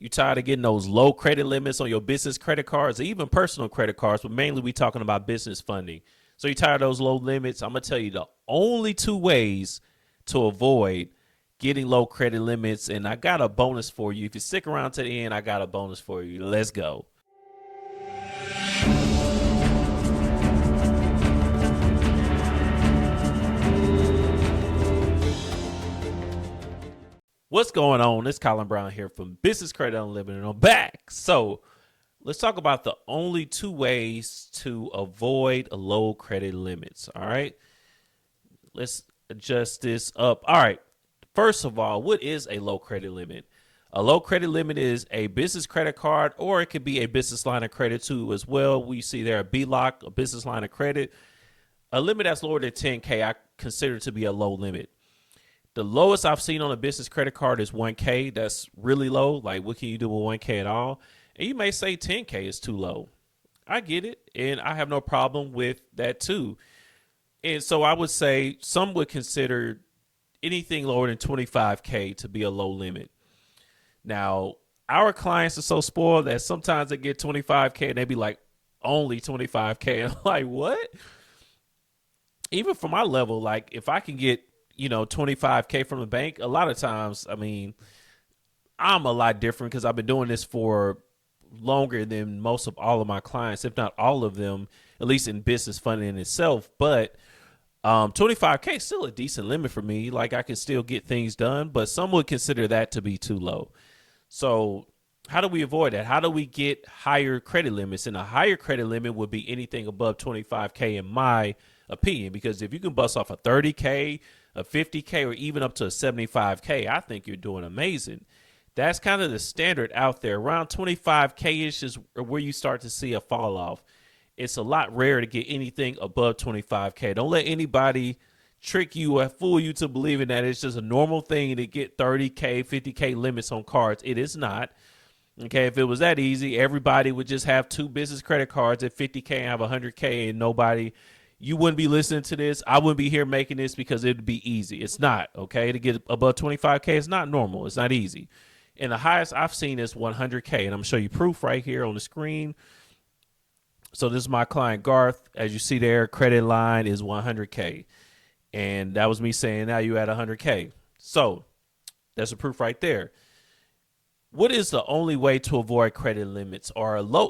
You tired of getting those low credit limits on your business credit cards or even personal credit cards, but mainly we talking about business funding. So you tired of those low limits? I'm gonna tell you the only two ways to avoid getting low credit limits, and I got a bonus for you. If you stick around to the end, I got a bonus for you. Let's go. What's going on? It's Colin Brown here from Business Credit Unlimited, and I'm back. So let's talk about the only two ways to avoid low credit limits. All right. Let's adjust this up. All right. First of all, what is a low credit limit? A low credit limit is a business credit card, or it could be a business line of credit too as well. We see there a BLOC, a business line of credit. A limit that's lower than 10K, I consider to be a low limit. The lowest I've seen on a business credit card is 1K. That's really low. Like, what can you do with 1K at all? And you may say 10K is too low. I get it. And I have no problem with that too. And so I would say some would consider anything lower than 25K to be a low limit. Now, our clients are so spoiled that sometimes they get 25K and they be like, only 25K. And I'm like, what? Even for my level, like if I can get 25K from the bank, a lot of times, I mean, I'm a lot different because I've been doing this for longer than most of all of my clients, if not all of them, at least in business funding in itself. But 25K is still a decent limit for me. Like I can still get things done, but some would consider that to be too low. So how do we avoid that? How do we get higher credit limits? And a higher credit limit would be anything above 25K in my opinion, because if you can bust off a 30K, a 50K, or even up to a 75K, I think you're doing amazing. That's kind of the standard out there. Around 25K ish is where you start to see a fall off. It's a lot rare to get anything above 25K. Don't let anybody trick you or fool you to believing that it's just a normal thing to get 30K, 50K limits on cards. It is not. Okay, if it was that easy, everybody would just have two business credit cards at 50K and have 100K, and you wouldn't be listening to this. I wouldn't be here making this because it'd be easy. It's not, okay? To get above 25K, it's not normal. It's not easy. And the highest I've seen is 100K. And I'm going to show you proof right here on the screen. So this is my client, Garth. As you see there, credit line is 100K. And that was me saying, now you at 100K. So that's a proof right there. What is the only way to avoid credit limits or low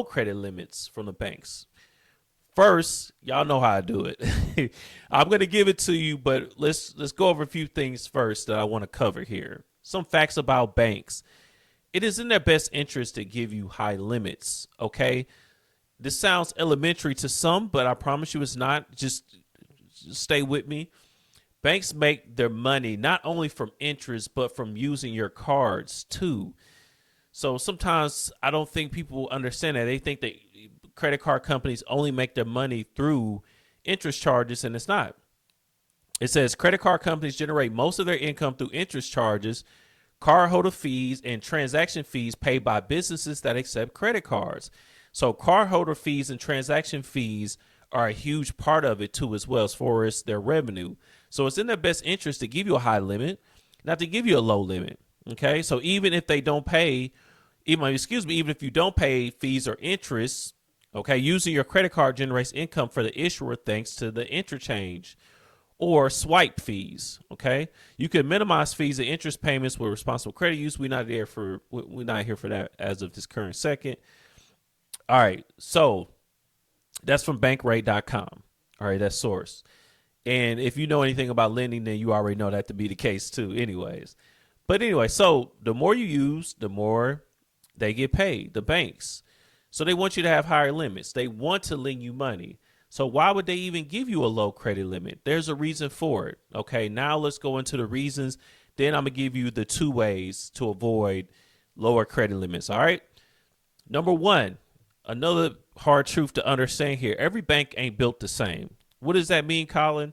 credit limits from the banks? First, y'all know how I do it. I'm going to give it to you, but let's go over a few things first that I want to cover here. Some facts about banks. It is in their best interest to give you high limits, okay? This sounds elementary to some, but I promise you it's not. Just stay with me. Banks make their money not only from interest, but from using your cards too. So sometimes I don't think people understand that. They think that credit card companies only make their money through interest charges, and it's not. It says credit card companies generate most of their income through interest charges, cardholder fees, and transaction fees paid by businesses that accept credit cards. So cardholder fees and transaction fees are a huge part of it too, as well as far as their revenue. So it's in their best interest to give you a high limit, not to give you a low limit. Okay, so even if they don't pay, even if you don't pay fees or interest, okay, using your credit card generates income for the issuer thanks to the interchange or swipe fees. Okay, you can minimize fees and interest payments with responsible credit use. We're not here for that as of this current second. All right, so that's from bankrate.com. All right, that's source. And if you know anything about lending, then you already know that to be the case too. But anyway, so the more you use, the more they get paid, the banks. So they want you to have higher limits. They want to lend you money. So why would they even give you a low credit limit? There's a reason for it. Okay, now let's go into the reasons. Then I'm going to give you the two ways to avoid lower credit limits. All right. Number one, another hard truth to understand here. Every bank ain't built the same. What does that mean, Colin?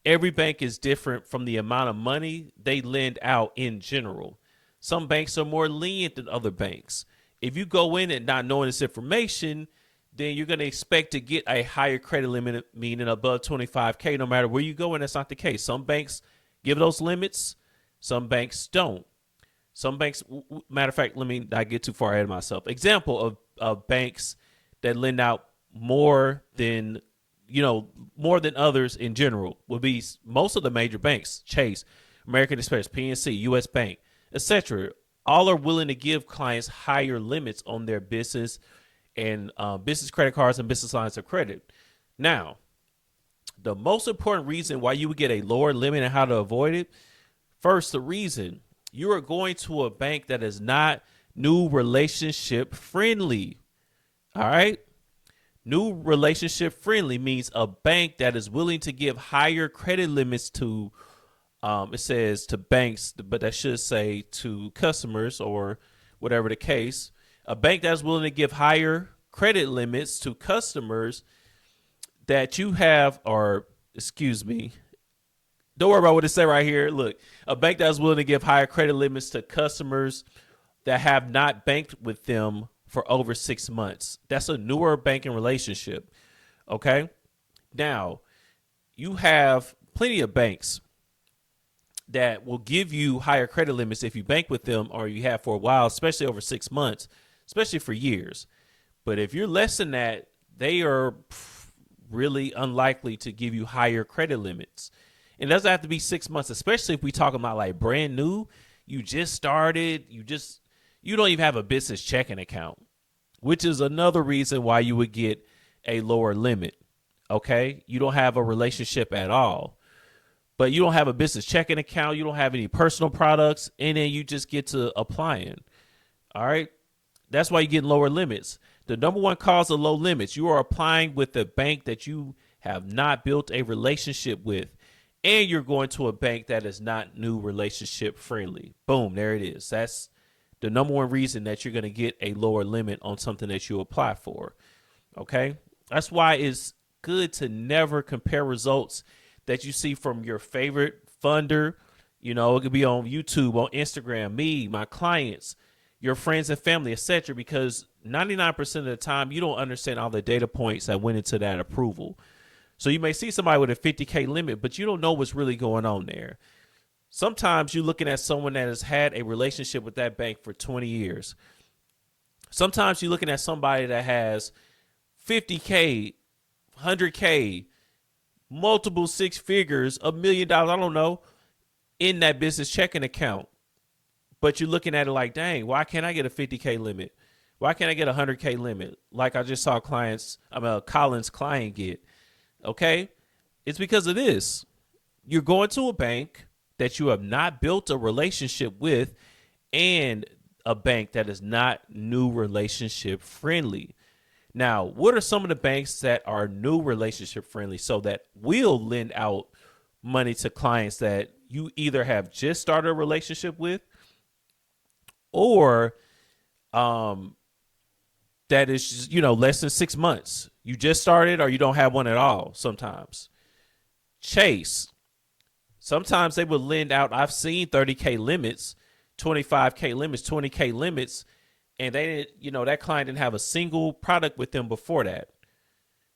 Every bank is different from the amount of money they lend out in general. Some banks are more lenient than other banks. If you go in and not knowing this information, then you're going to expect to get a higher credit limit, meaning above 25K, no matter where you go. And that's not the case. Some banks give those limits. Some banks don't. Some banks, matter of fact, let me not get too far ahead of myself. Example of banks that lend out more than, more than others in general would be most of the major banks: Chase, American Express, PNC, US Bank, etc. All are willing to give clients higher limits on their business and business credit cards and business lines of credit. Now, the most important reason why you would get a lower limit and how to avoid it. First, the reason you are going to a bank that is not new relationship friendly. All right. New relationship friendly means a bank that is willing to give higher credit limits to, it says to banks, but that should say to customers or whatever the case. A bank that's willing to give higher credit limits to customers that you have, or excuse me, don't worry about what it say right here. Look, a bank that's willing to give higher credit limits to customers that have not banked with them for over 6 months. That's a newer banking relationship. Okay. Now, you have plenty of banks that will give you higher credit limits if you bank with them or you have for a while, especially over 6 months, especially for years. But if you're less than that, they are really unlikely to give you higher credit limits. It doesn't have to be 6 months, especially if we talking about like brand new. You just started, you don't even have a business checking account, which is another reason why you would get a lower limit. Okay. You don't have a relationship at all, but you don't have a business checking account. You don't have any personal products, and then you just get to applying. All right. That's why you get lower limits. The number one cause of low limits, you are applying with a bank that you have not built a relationship with, and you're going to a bank that is not new relationship friendly. Boom, there it is. That's the number one reason that you're going to get a lower limit on something that you apply for. Okay. That's why it's good to never compare results that you see from your favorite funder. It could be on YouTube, on Instagram, me, my clients, your friends and family, etc. Because 99% of the time, you don't understand all the data points that went into that approval. So you may see somebody with a 50K limit, but you don't know what's really going on there. Sometimes you're looking at someone that has had a relationship with that bank for 20 years. Sometimes you're looking at somebody that has 50K, 100K, multiple six figures, $1 million, I don't know, in that business checking account. But you're looking at it like, dang, why can't I get a 50K limit? Why can't I get a 100K limit? Like I just saw Colin's client get. Okay. It's because of this. You're going to a bank that you have not built a relationship with, and a bank that is not new relationship friendly. Now, what are some of the banks that are new relationship friendly so that will lend out money to clients that you either have just started a relationship with, or that is just, less than 6 months. You just started or you don't have one at all sometimes. Chase. Sometimes they will lend out. I've seen 30K limits, 25K limits, 20K limits, and they didn't, that client didn't have a single product with them before that.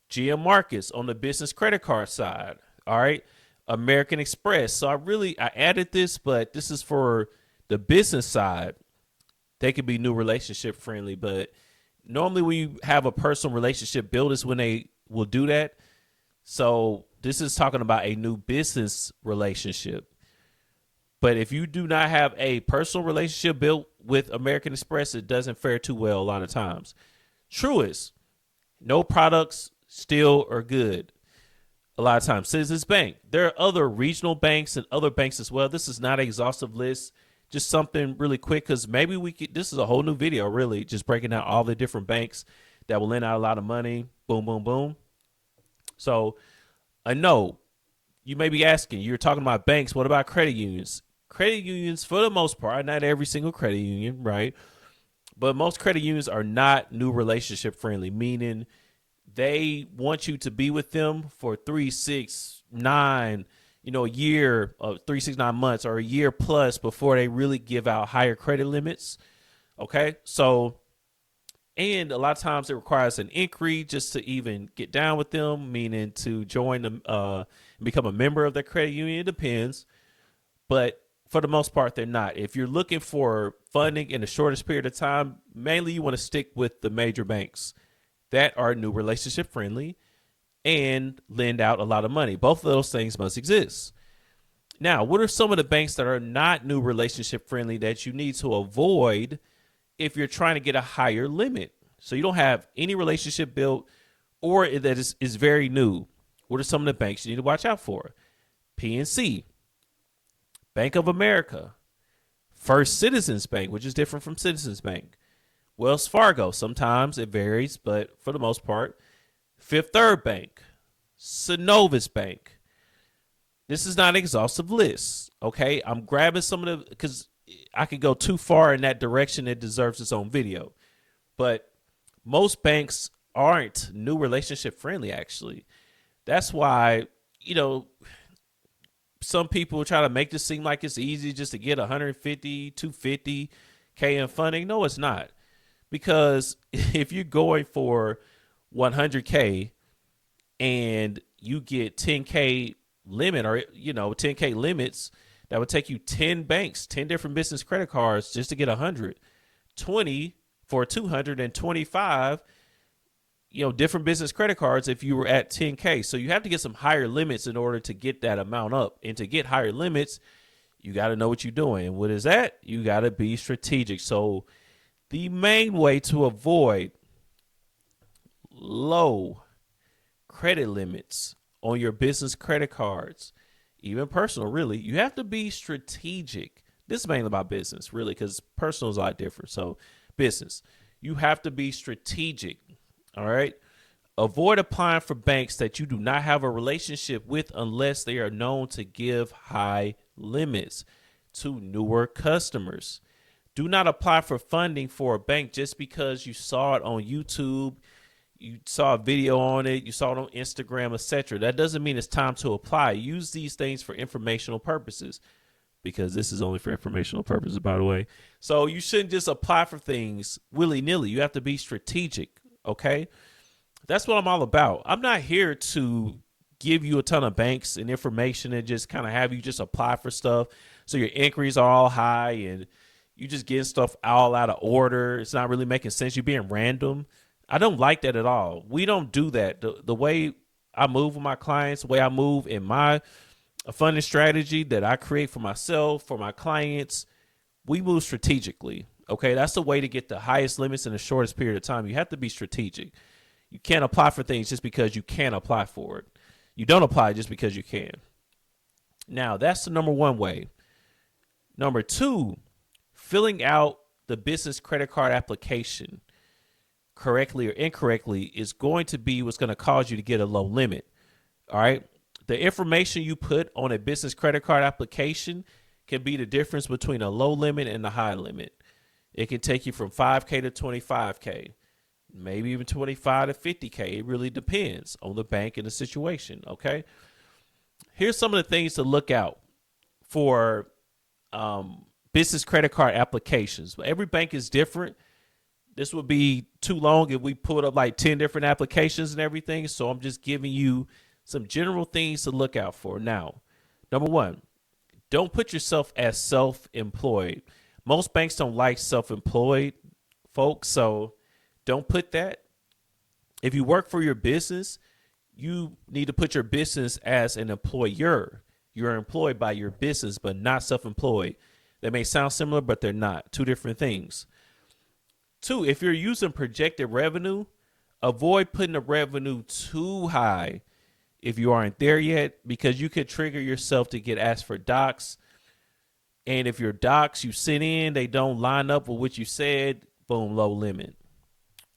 GM Marcus on the business credit card side. All right. American Express. So I added this, but this is for the business side. They could be new relationship friendly, but normally when you have a personal relationship built is when they will do that. So this is talking about a new business relationship. But if you do not have a personal relationship built with American Express, it doesn't fare too well a lot of times. Truist, no products, still are good. A lot of times. Citizens Bank. There are other regional banks and other banks as well. This is not an exhaustive list. Just something really quick, because maybe this is a whole new video, really, just breaking down all the different banks that will lend out a lot of money. Boom, boom, boom. So I know you may be asking, you're talking about banks. What about credit unions? Credit unions, for the most part, not every single credit union, right? But most credit unions are not new relationship friendly, meaning they want you to be with them for 3, 6, 9, a year, 3, 6, 9 months, or a year plus before they really give out higher credit limits. Okay. So, and a lot of times it requires an inquiry just to even get down with them, meaning to join them, become a member of their credit union. It depends. But For the most part, they're not. If you're looking for funding in the shortest period of time, mainly you want to stick with the major banks that are new relationship friendly and lend out a lot of money. Both of those things must exist. Now, what are some of the banks that are not new relationship friendly that you need to avoid if you're trying to get a higher limit? So you don't have any relationship built or that is very new. What are some of the banks you need to watch out for? PNC, Bank of America, First Citizens Bank, which is different from Citizens Bank, Wells Fargo. Sometimes it varies, but for the most part, Fifth Third Bank, Synovus Bank. This is not an exhaustive list. Okay, I'm grabbing some of the because I could go too far in that direction. It deserves its own video. But most banks aren't new relationship friendly, actually. That's why, you know, some people try to make this seem like it's easy just to get 150, 250K in funding. No, it's not. Because if you're going for 100K and you get 10K limit or, 10K limits, that would take you 10 banks, 10 different business credit cards just to get 100, 20 for 225, different business credit cards if you were at 10K. So you have to get some higher limits in order to get that amount up. And to get higher limits, you got to know what you're doing. And what is that? You got to be strategic. So the main way to avoid low credit limits on your business credit cards, even personal, really, you have to be strategic. This is mainly about business, really, because personal is a lot different. So business, you have to be strategic. All right. Avoid applying for banks that you do not have a relationship with unless they are known to give high limits to newer customers. Do not apply for funding for a bank just because you saw it on YouTube, you saw a video on it, you saw it on Instagram, etc. That doesn't mean it's time to apply. Use these things for informational purposes, because this is only for informational purposes, by the way. So you shouldn't just apply for things willy-nilly. You have to be strategic. Okay, that's what I'm all about. I'm not here to give you a ton of banks and information and just kind of have you just apply for stuff so your inquiries are all high and you just getting stuff all out of order. It's not really making sense. You're being random. I don't like that at all. We don't do that. The way I move with my clients, the way I move in my funding strategy that I create for myself, for my clients, we move strategically. Okay, that's the way to get the highest limits in the shortest period of time. You have to be strategic. You can't apply for things just because you can apply for it. You don't apply just because you can. Now, that's the number one way. Number two, filling out the business credit card application correctly or incorrectly is going to be what's going to cause you to get a low limit. All right. The information you put on a business credit card application can be the difference between a low limit and a high limit. It can take you from 5K to 25K, maybe even 25 to 50K. It really depends on the bank and the situation. Okay. Here's some of the things to look out for business credit card applications. Every bank is different. This would be too long if we pulled up like 10 different applications and everything. So I'm just giving you some general things to look out for. Now, number one, don't put yourself as self-employed. Most banks don't like self-employed folks, so don't put that. If you work for your business, you need to put your business as an employer. You're employed by your business, but not self-employed. They may sound similar, but they're not. Two different things. Two, if you're using projected revenue, avoid putting the revenue too high if you aren't there yet, because you could trigger yourself to get asked for docs. And if your docs you sent in, they don't line up with what you said, boom, low limit.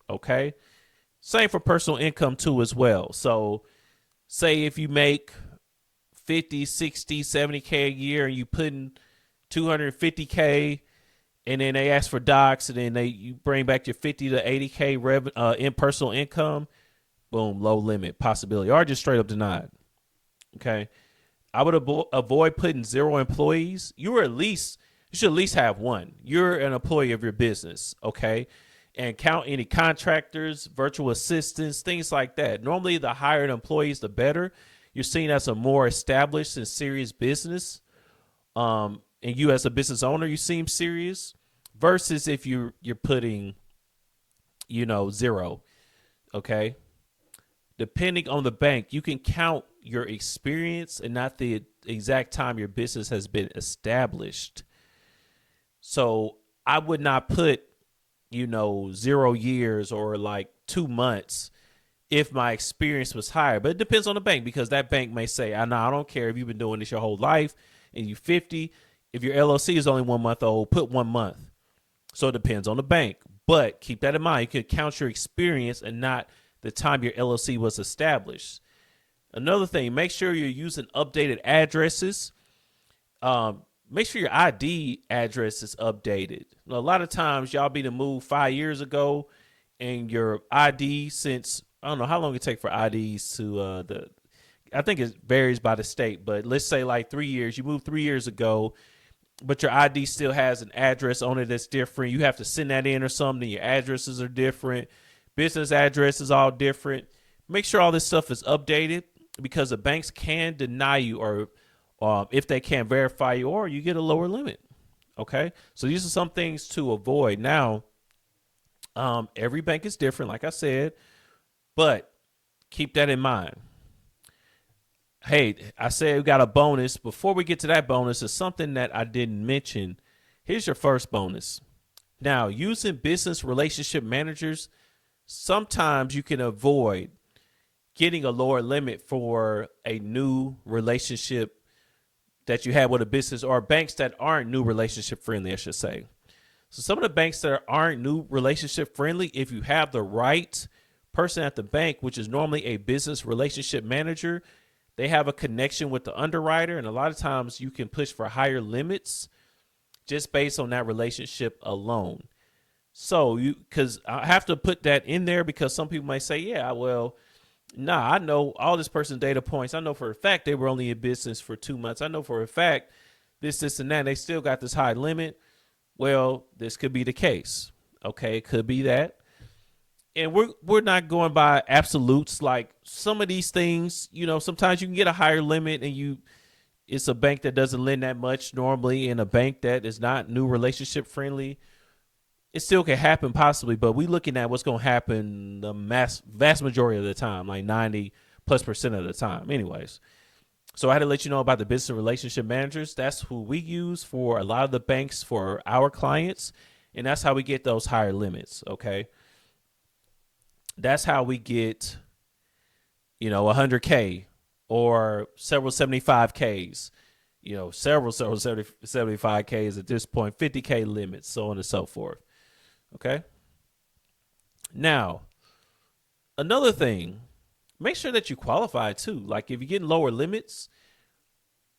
Okay. Same for personal income too as well. So say if you make 50, 60, 70K a year and you put in 250K and then they ask for docs and then you bring back your 50 to 80K in personal income, boom, low limit possibility, or just straight up denied. Okay. I would avoid putting 0 employees. You should at least have one. You're an employee of your business, okay? And count any contractors, virtual assistants, things like that. Normally, the higher the employees, the better. You're seen as a more established and serious business. and you as a business owner, you seem serious, versus if you're putting, zero. Okay. Depending on the bank, you can count your experience and not the exact time your business has been established. So I would not put, 0 years or like 2 months if my experience was higher. But it depends on the bank, because that bank may say, I know, I don't care if you've been doing this your whole life and you're 50. If your LLC is only 1 month old, put 1 month. So it depends on the bank. But keep that in mind. You can count your experience and not the time your LLC was established. Another thing, make sure you're using updated addresses. Make sure your ID address is updated. A lot of times y'all be to move 5 years ago, and your ID, since I don't know how long it take for IDs to I think it varies by the state, but let's say like 3 years, you moved 3 years ago, but your ID still has an address on it that's different. You have to send that in or something. Your addresses are different. Business address is all different. Make sure all this stuff is updated, because the banks can deny you, or if they can't verify you, or you get a lower limit. Okay. So these are some things to avoid. Now, every bank is different, like I said, but keep that in mind. Hey, I said we got a bonus. Before we get to that bonus, is something that I didn't mention. Here's your first bonus. Now, using business relationship managers, sometimes you can avoid getting a lower limit for a new relationship that you have with a business, or banks that aren't new relationship friendly, I should say. So some of the banks that aren't new relationship friendly, if you have the right person at the bank, which is normally a business relationship manager, they have a connection with the underwriter. And a lot of times you can push for higher limits just based on that relationship alone. So because I have to put that in there, because some people might say, yeah, well, nah, I know all this person's data points. I know for a fact they were only in business for 2 months. I know for a fact this, and that. They still got this high limit. Well, this could be the case. Okay, it could be that. And we're not going by absolutes. Like some of these things, sometimes you can get a higher limit, and it's a bank that doesn't lend that much normally, and a bank that is not new relationship friendly. It still can happen possibly, but we looking at what's going to happen the vast majority of the time, like 90+% of the time. Anyways, so I had to let you know about the business relationship managers. That's who we use for a lot of the banks for our clients, and that's how we get those higher limits. Okay, that's how we get 100K or several 75Ks. Several 75Ks at this point, 50K limits, so on and so forth. Okay. Now, another thing, make sure that you qualify too. Like if you're getting lower limits,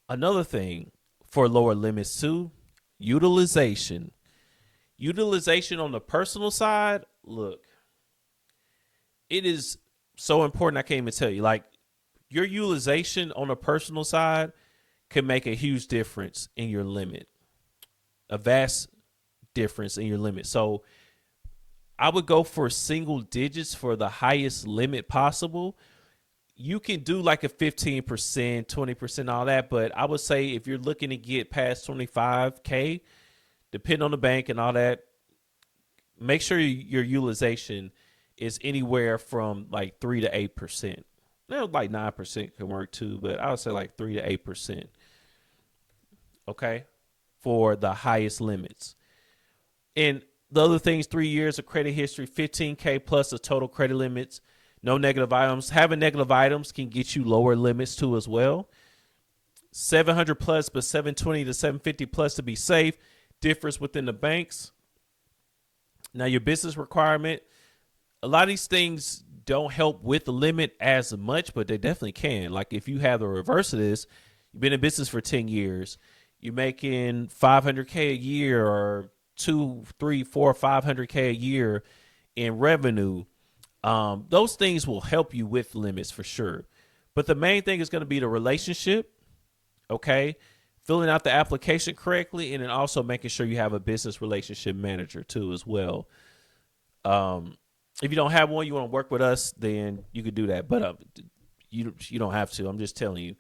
another thing for lower limits too, utilization. Utilization on the personal side, look, it is so important. I can't even tell you. Like your utilization on the personal side can make a huge difference in your limit, a vast difference in your limit. So I would go for single digits for the highest limit possible. You can do like a 15%, 20%, all that. But I would say if you're looking to get past 25K, depending on the bank and all that, make sure your utilization is anywhere from like 3 to 8%. Like 9% can work too, but I would say like 3 to 8%. Okay, for the highest limits. And the other things, 3 years of credit history, 15K plus of total credit limits, no negative items. Having negative items can get you lower limits too as well. 700 plus, but 720 to 750 plus to be safe. Differs within the banks. Now your business requirement, a lot of these things don't help with the limit as much, but they definitely can. Like if you have the reverse of this, you've been in business for 10 years, you're making 500K a year, or 2, 3, 4, 500K a year in revenue. Those things will help you with limits for sure. But the main thing is going to be the relationship. Okay. Filling out the application correctly, and then also making sure you have a business relationship manager too as well. If you don't have one, you want to work with us, then you could do that. But you don't have to. I'm just telling you.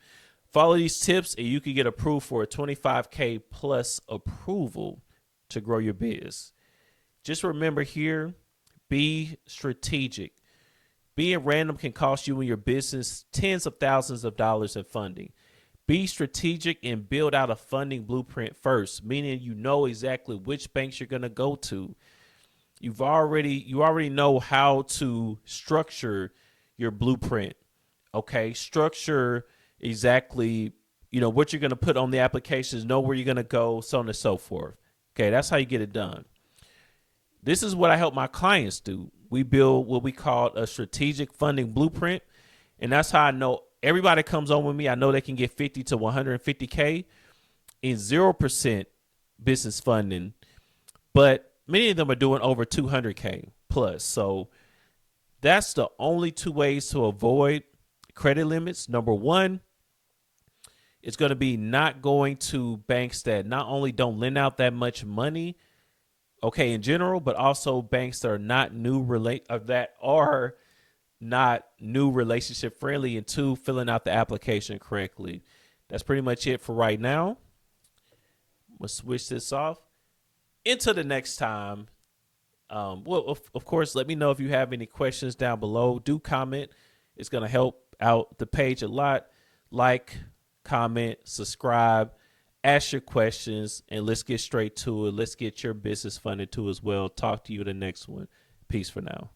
Follow these tips and you can get approved for a 25K plus approval to grow your biz. Just remember here, be strategic. Being random can cost you and your business tens of thousands of dollars in funding. Be strategic and build out a funding blueprint first, meaning you know exactly which banks you're going to go to. You already know how to structure your blueprint. Okay, structure exactly, what you're going to put on the applications, know where you're going to go, so on and so forth. Okay, that's how you get it done. This is what I help my clients do. We build what we call a strategic funding blueprint. And that's how I know everybody comes on with me. I know they can get 50 to 150K in 0% business funding, but many of them are doing over 200K plus. So that's the only two ways to avoid credit limits. Number one, it's going to be not going to banks that not only don't lend out that much money, okay, in general, but also banks that are not not new relationship friendly, and two, filling out the application correctly. That's pretty much it for right now. We'll switch this off into the next time. Well, of course, let me know if you have any questions down below. Do comment. It's going to help out the page a lot. Like, comment, subscribe, ask your questions, and let's get straight to it. Let's get your business funded too as well. Talk to you in the next one. Peace for now.